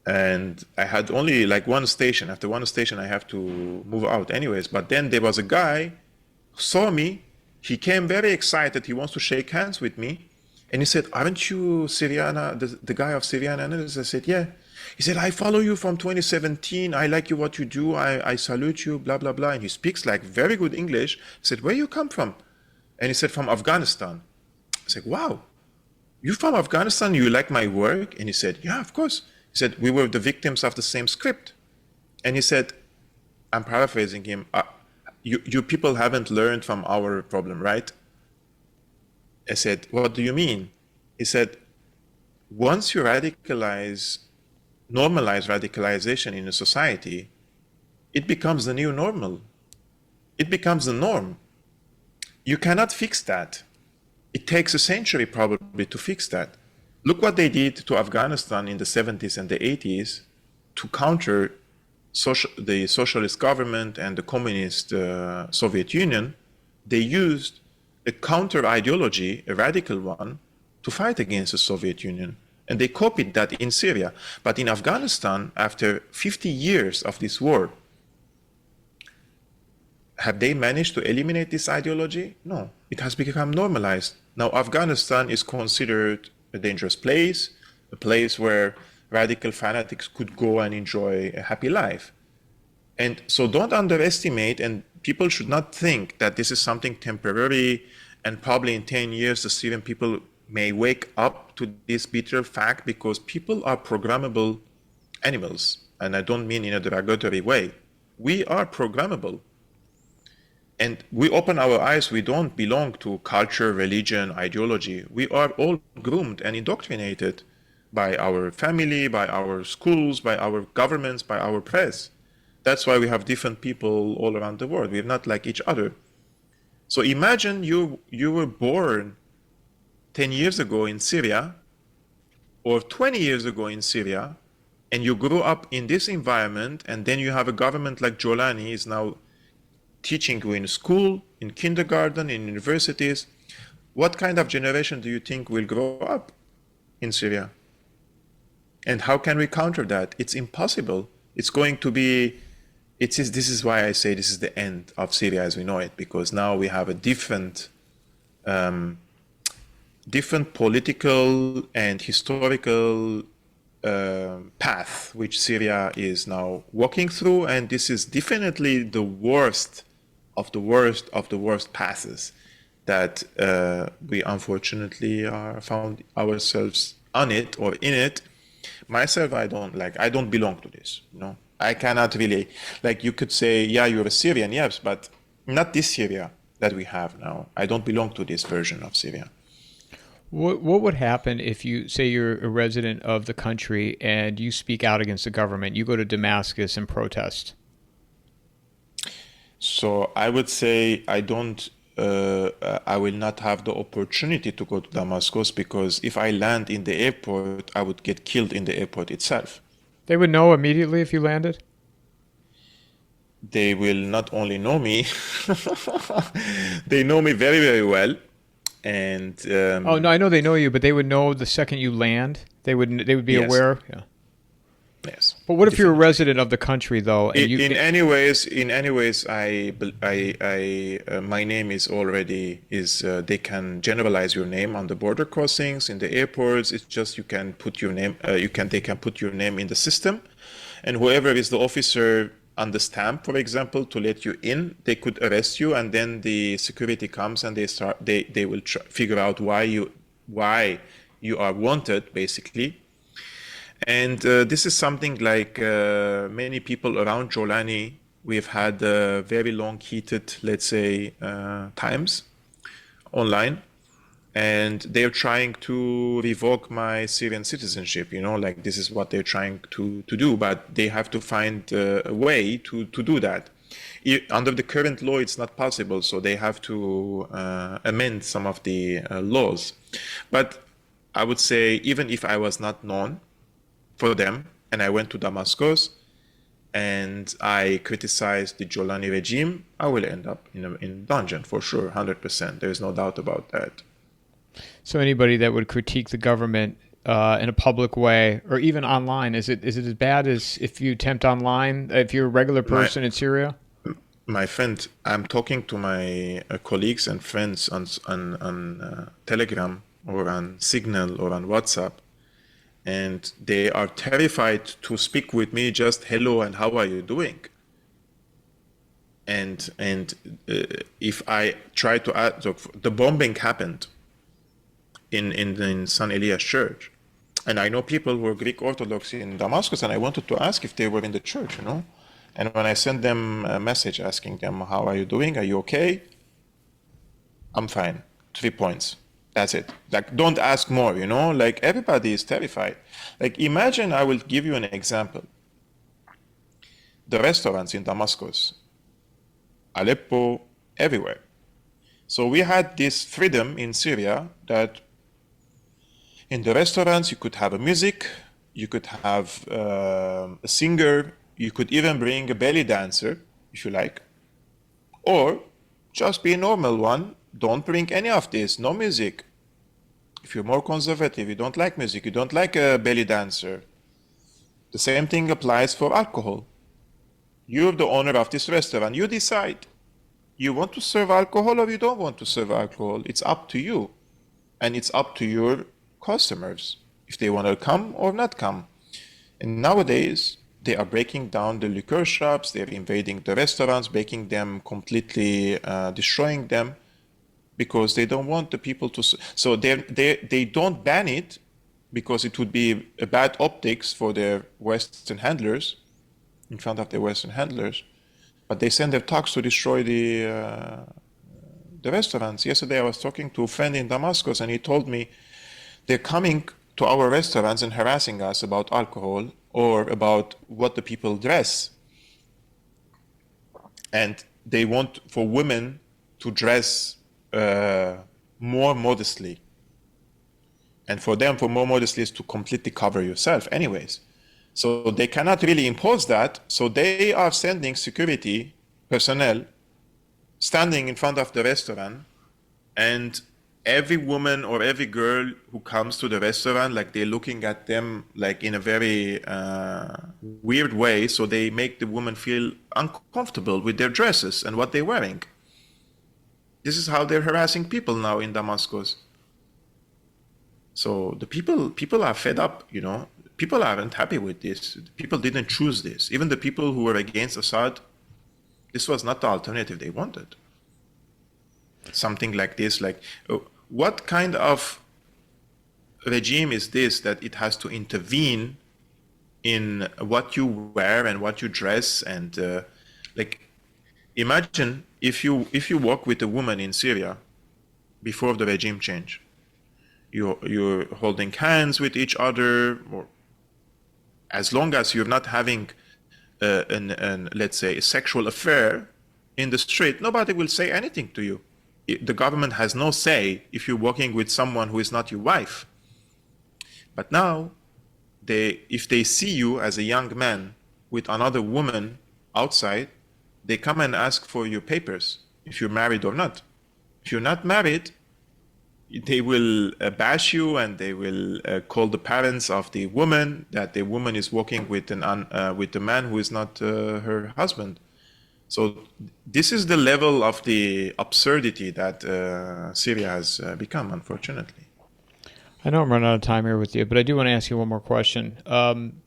and I had only like one station. After one station, I have to move out anyways. But then there was a guy who saw me. He came very excited. He wants to shake hands with me. And he said, aren't you Syriana, the guy of Syrian analysis? I said, yeah. He said, I follow you from 2017. I like what you do. I salute you, blah, blah, blah. And he speaks like very good English. I said, where you come from? And he said, from Afghanistan. I said, wow, you from Afghanistan? You like my work? And he said, yeah, of course. He said, we were the victims of the same script. And he said, I'm paraphrasing him, you people haven't learned from our problem, right? I said, what do you mean? He said, once you normalize radicalization in a society, it becomes the new normal. It becomes the norm. You cannot fix that. It takes a century probably to fix that. Look what they did to Afghanistan in the 70s and the 80s to counter the socialist government and the communist Soviet Union. They used a counter ideology, a radical one, to fight against the Soviet Union. And they copied that in Syria. But in Afghanistan, after 50 years of this war, have they managed to eliminate this ideology? No, it has become normalized. Now, Afghanistan is considered a dangerous place, a place where radical fanatics could go and enjoy a happy life. And so don't underestimate, and people should not think that this is something temporary, and probably in 10 years, the Syrian people may wake up to this bitter fact, because people are programmable animals. And I don't mean in a derogatory way. We are programmable. And we open our eyes, we don't belong to culture, religion, ideology. We are all groomed and indoctrinated by our family, by our schools, by our governments, by our press. That's why we have different people all around the world. We're not like each other. So imagine you were born 10 years ago in Syria, or 20 years ago in Syria, and you grew up in this environment, and then you have a government like Golani is now teaching you in school, in kindergarten, in universities. What kind of generation do you think will grow up in Syria? And how can we counter that? It's impossible. It's going to be, this is why I say this is the end of Syria as we know it, because now we have a different political and historical path which Syria is now walking through, and this is definitely the worst of the worst of the worst passes that we unfortunately are found ourselves on it or in it. Myself, I don't belong to this. I cannot really, you could say, yeah, you're a Syrian, yes, but not this Syria that we have now. I don't belong to this version of Syria. What would happen if you say you're a resident of the country and you speak out against the government? You go to Damascus and protest. So I would say I will not have the opportunity to go to Damascus, because if I land in the airport, I would get killed in the airport itself. They would know immediately if you landed? They will not only know me, they know me very, very well. And oh no, I know they know you, but they would know the second you land. They would be yes. aware. Yeah. Yes. But what if you're a resident of the country, though? And in any ways, my name is already they can generalize your name on the border crossings, in the airports. It's just you can put your name. They can put your name in the system, and whoever is the officer on the stamp, for example, to let you in, they could arrest you, and then the security comes and they will figure out why you are wanted, basically. And this is something like many people around Golani, we've had very long, heated, let's say, times online. And they're trying to revoke my Syrian citizenship, this is what they're trying to do, but they have to find a way to do that. Under the current law, it's not possible, so they have to amend some of the laws. But I would say, even if I was not known for them, and I went to Damascus, and I criticized the Golani regime, I will end up in dungeon for sure, 100%. There is no doubt about that. So anybody that would critique the government in a public way, or even online, is it as bad as if you attempt online, if you're a regular person in Syria? My friend, I'm talking to my colleagues and friends on Telegram or on Signal or on WhatsApp, and they are terrified to speak with me, just hello and how are you doing? And if I try to add, the bombing happened in San Elias Church, and I know people who are Greek Orthodox in Damascus, and I wanted to ask if they were in the church, and when I sent them a message asking them, how are you doing, are you okay? I'm fine. 3 points. That's it. Don't ask more, everybody is terrified. Imagine, I will give you an example. The restaurants in Damascus, Aleppo, everywhere. So we had this freedom in Syria that in the restaurants, you could have a music, you could have a singer, you could even bring a belly dancer, if you like, or just be a normal one, don't bring any of this, no music. If you're more conservative, you don't like music, you don't like a belly dancer. The same thing applies for alcohol. You're the owner of this restaurant. You decide. You want to serve alcohol or you don't want to serve alcohol. It's up to you. And it's up to your customers if they want to come or not come. And nowadays, they are breaking down the liquor shops. They're invading the restaurants, making them completely, destroying them because they don't want the people to. So they don't ban it because it would be a bad optics for their Western handlers, in front of their Western handlers, but they send their trucks to destroy the restaurants. Yesterday I was talking to a friend in Damascus and he told me they're coming to our restaurants and harassing us about alcohol or about what the people dress. And they want for women to dress more modestly. And for them, for more modestly is to completely cover yourself anyways. So they cannot really impose that. So they are sending security personnel standing in front of the restaurant, and every woman or every girl who comes to the restaurant, like they're looking at them like in a very weird way. So they make the woman feel uncomfortable with their dresses and what they're wearing. This is how they're harassing people now in Damascus. So the people are fed up, you know. People aren't happy with this. People didn't choose this. Even the people who were against Assad, this was not the alternative they wanted. Something like this, like, what kind of regime is this that it has to intervene in what you wear and what you dress? And like, imagine if you walk with a woman in Syria before the regime change. You're holding hands with each other, or as long as you're not having let's say a sexual affair in the street, nobody will say anything to you. The government has no say if you're walking with someone who is not your wife. But now, if they see you as a young man with another woman outside, they come and ask for your papers, if you're married or not. If you're not married, they will bash you, and they will call the parents of the woman that the woman is walking with with a man who is not her husband. So this is the level of the absurdity that Syria has become, unfortunately. I know I'm running out of time here with you, but I do want to ask you one more question.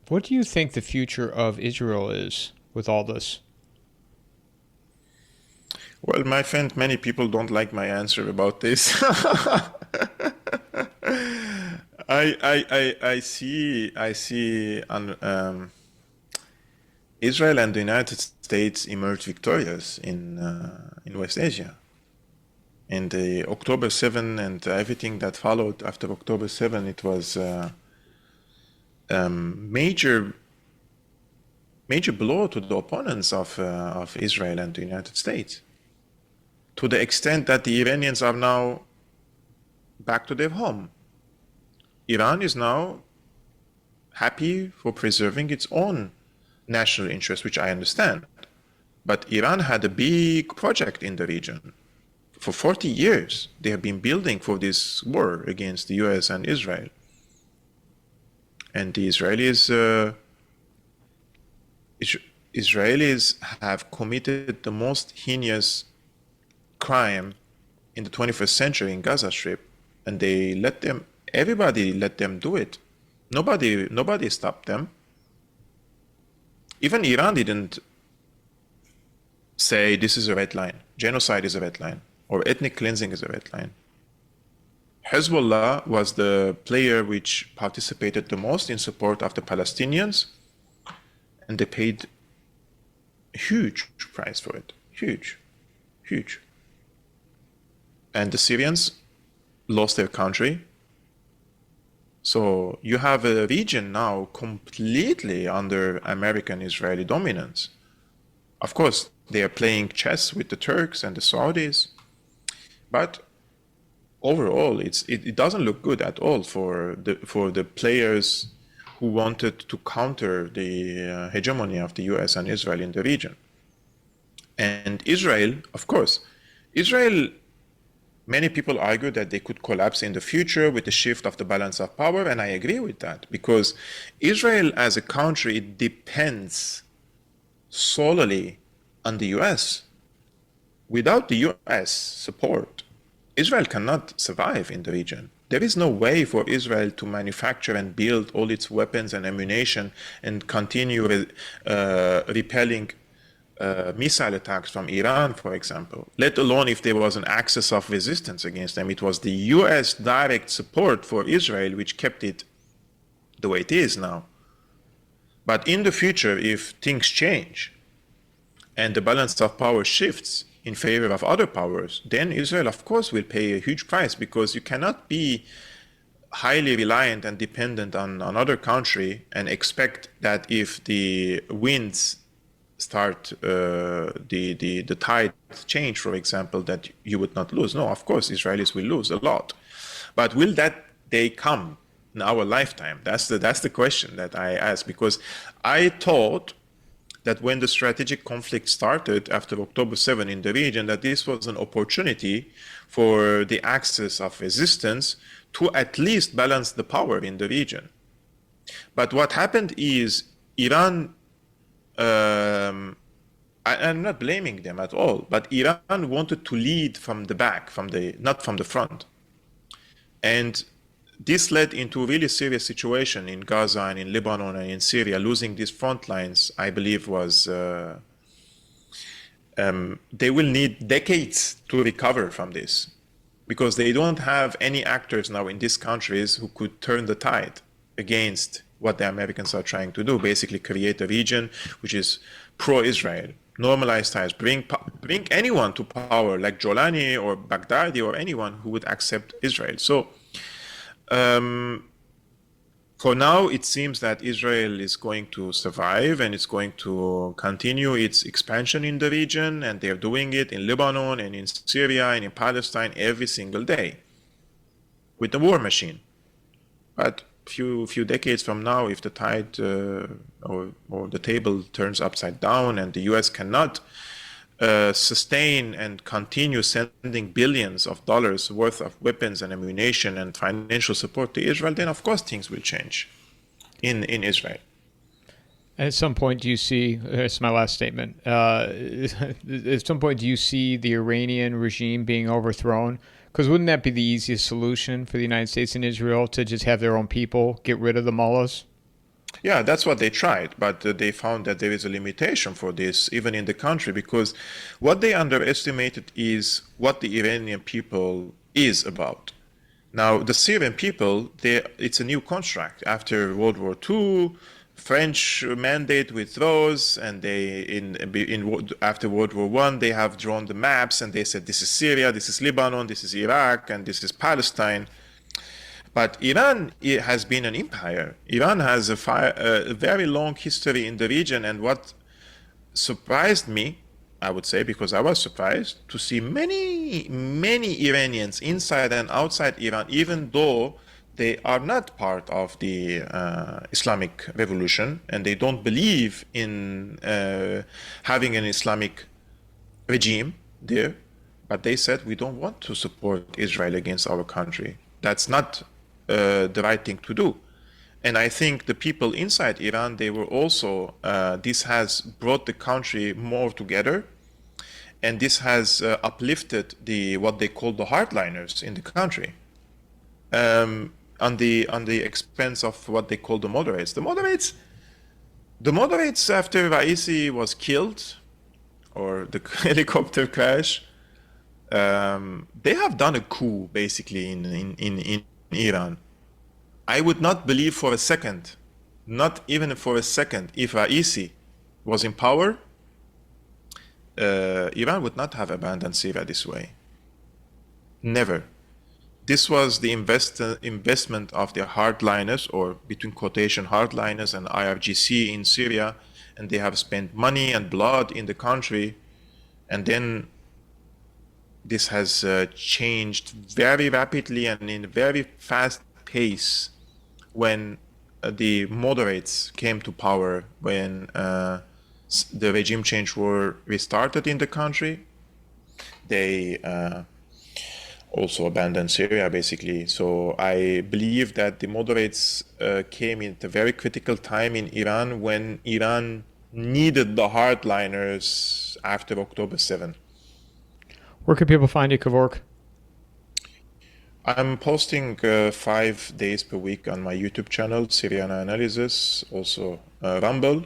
What do you think the future of Israel is with all this? Well, my friend, many people don't like my answer about this. I see Israel and the United States emerged victorious in West Asia. In the October 7 and everything that followed after October 7, it was major blow to the opponents of Israel and the United States, to the extent that the Iranians are now back to their home. Iran is now happy for preserving its own national interest, which I understand. But Iran had a big project in the region. For 40 years, they have been building for this war against the US and Israel. And the Israelis have committed the most heinous crime in the 21st century in Gaza Strip, and everybody let them do it. Nobody stopped them. Even Iran didn't say this is a red line, genocide is a red line, or ethnic cleansing is a red line. Hezbollah was the player which participated the most in support of the Palestinians, and they paid a huge price for it. Huge. And the Syrians lost their country. So you have a region now completely under American-Israeli dominance. Of course, they are playing chess with the Turks and the Saudis, but overall, it doesn't look good at all for the players who wanted to counter the hegemony of the US and Israel in the region. And Israel, of course, Israel Many people argue that they could collapse in the future with the shift of the balance of power, and I agree with that, because Israel as a country depends solely on the US. Without the US support, Israel cannot survive in the region. There is no way for Israel to manufacture and build all its weapons and ammunition and continue repelling missile attacks from Iran, for example, let alone if there was an axis of resistance against them. It was the US direct support for Israel which kept it the way it is now. But in the future, if things change and the balance of power shifts in favor of other powers, then Israel, of course, will pay a huge price, because you cannot be highly reliant and dependent on another country and expect that if the winds start the tide change, for example, that you would not lose. No, of course, Israelis will lose a lot. But will that day come in our lifetime? That's the question that I ask, because I thought that when the strategic conflict started after October 7 in the region, that this was an opportunity for the axis of resistance to at least balance the power in the region. But what happened is Iran, I'm not blaming them at all, but Iran wanted to lead from the back, not from the front. And this led into a really serious situation in Gaza and in Lebanon and in Syria. Losing these front lines, I believe, was they will need decades to recover from this, because they don't have any actors now in these countries who could turn the tide against what the Americans are trying to do, basically create a region which is pro-Israel, normalize ties, bring anyone to power like Golani or Baghdadi or anyone who would accept Israel. So for now, it seems that Israel is going to survive and it's going to continue its expansion in the region, and they're doing it in Lebanon and in Syria and in Palestine every single day with the war machine. But few decades from now, if the tide or the table turns upside down and the US cannot sustain and continue sending billions of dollars worth of weapons and ammunition and financial support to Israel, then of course things will change in Israel. At some point, do you see, that's my last statement, at some point do you see the Iranian regime being overthrown? Because wouldn't that be the easiest solution for the United States and Israel, to just have their own people, get rid of the mullahs? Yeah, that's what they tried, but they found that there is a limitation for this, even in the country, because what they underestimated is what the Iranian people is about. Now, the Syrian people, it's a new construct. After World War II, French mandate withdraws, and after World War I, they have drawn the maps, and they said this is Syria, this is Lebanon, this is Iraq, and this is Palestine. But Iran has been an empire. Iran has a very long history in the region, and what surprised me, I would say, because I was surprised to see many Iranians inside and outside Iran, even though they are not part of the Islamic revolution and they don't believe in having an Islamic regime there, but they said we don't want to support Israel against our country. That's not the right thing to do. And I think the people inside Iran, they were also, this has brought the country more together, and this has uplifted what they call the hardliners in the country, on the expense of what they call the moderates. The moderates after Raisi was killed, or the helicopter crash, they have done a coup basically in Iran. I would not believe for a second, not even for a second, if Raisi was in power, Iran would not have abandoned Syria this way. Never. This was the investment of the hardliners, or between quotation hardliners, and IRGC in Syria, and they have spent money and blood in the country, and then this has changed very rapidly and in a very fast pace when the moderates came to power, when the regime change were restarted in the country. They also abandoned Syria, basically. So I believe that the moderates came at a very critical time in Iran when Iran needed the hardliners after October 7. Where can people find you, Kevork? I'm posting 5 days per week on my YouTube channel, Syrian Analysis, also Rumble.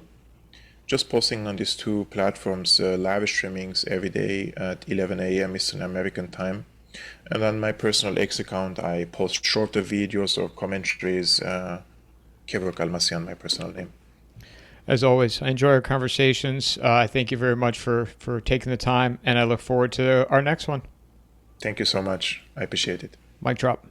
Just posting on these two platforms, live streamings every day at 11 a.m. Eastern American time. And on my personal X account, I post shorter videos or commentaries. Kevork Almassian, my personal name. As always, I enjoy our conversations. I thank you very much for taking the time, and I look forward to our next one. Thank you so much. I appreciate it. Mic drop.